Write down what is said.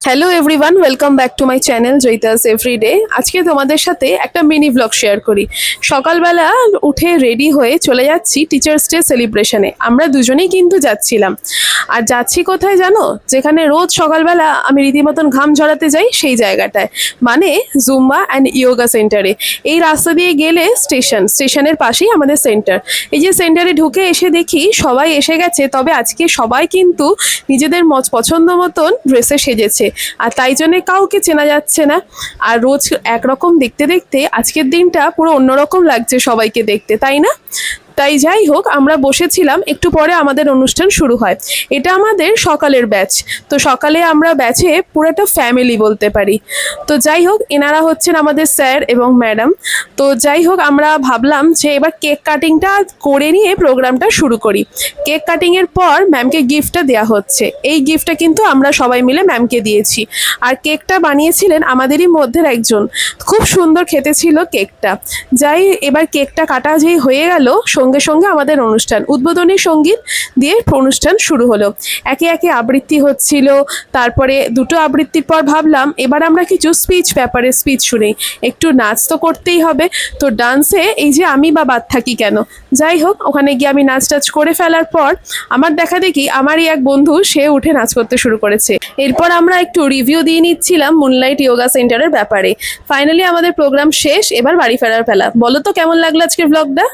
Hello everyone, welcome back to my channel Joyita's everyday. আজকে তোমাদের সাথে একটা মিনি ব্লগ শেয়ার করি। সকালবেলা উঠে রেডি হয়ে চলে যাচ্ছি টিচার্স ডে সেলিব্রেশনে। আমরা দুজনেই কিন্তু যাচ্ছিলাম। আর যাচ্ছি কোথায় জানো? যেখানে রোজ সকালবেলা আমি রীতিমতন ঘাম ঝরাতে যাই, সেই জায়গাটায়, মানে জুম্বা অ্যান্ড ইয়োগা সেন্টারে। এই রাস্তা দিয়ে গেলে স্টেশনের পাশেই আমাদের সেন্টার। এই যে সেন্টারে ঢুকে এসে দেখি সবাই এসে গেছে, তবে আজকে সবাই কিন্তু নিজেদের পছন্দ মতন ড্রেসে সেজেছে, আর তাই জন্যে কাউকে চেনা যাচ্ছে না। আর রোজ একরকম দেখতে দেখতে আজকের দিনটা পুরো অন্যরকম লাগছে সবাইকে দেখতে, তাই না? তাই যাই হোক, আমরা বসেছিলাম, একটু পরে আমাদের অনুষ্ঠান শুরু হয়। এটা আমাদের সকালের ব্যাচ। তো সকালে আমরা ব্যাচে পুরোটা ফ্যামিলি বলতে পারি। তো যাই হোক, এনারা হচ্ছেন আমাদের স্যার এবং ম্যাডাম। তো যাই হোক, আমরা ভাবলাম যে এবার কেক কাটিংটা করে নিয়ে প্রোগ্রামটা শুরু করি। কেক কাটিংয়ের পর ম্যামকে গিফটটা দেওয়া হচ্ছে। এই গিফটটা কিন্তু আমরা সবাই মিলে ম্যামকে দিয়েছি। আর কেকটা বানিয়েছিলেন আমাদেরই মধ্যের একজন। খুব সুন্দর খেতে ছিল কেকটা। যাই, এবার কেকটা কাটা যেই হয়ে গেল, সঙ্গে সঙ্গে আমাদের অনুষ্ঠান, উদ্বোধনী সঙ্গীত দিয়ে অনুষ্ঠান শুরু হলো। একে একে আবৃত্তি হচ্ছিল। তারপরে দুটো আবৃত্তির পর ভাবলাম এবার আমরা কিছু ব্যাপারে স্পিচ শুনি। একটু নাচ তো করতেই হবে। তো ডান্সে এই যে আমি বা বাদ থাকি কেন। যাই হোক, ওখানে গিয়ে আমি নাচ টাচ করে ফেলার পর আমার দেখা দেখি আমারই এক বন্ধু, সে উঠে নাচ করতে শুরু করেছে। এরপর আমরা একটু রিভিউ দিয়ে নিচ্ছিলাম মুনলাইট ইয়োগা সেন্টারের ব্যাপারে। ফাইনালি আমাদের প্রোগ্রাম শেষ, এবার বাড়ি ফেরার ফেলা। বলো তো কেমন লাগলো আজকের ব্লগটা?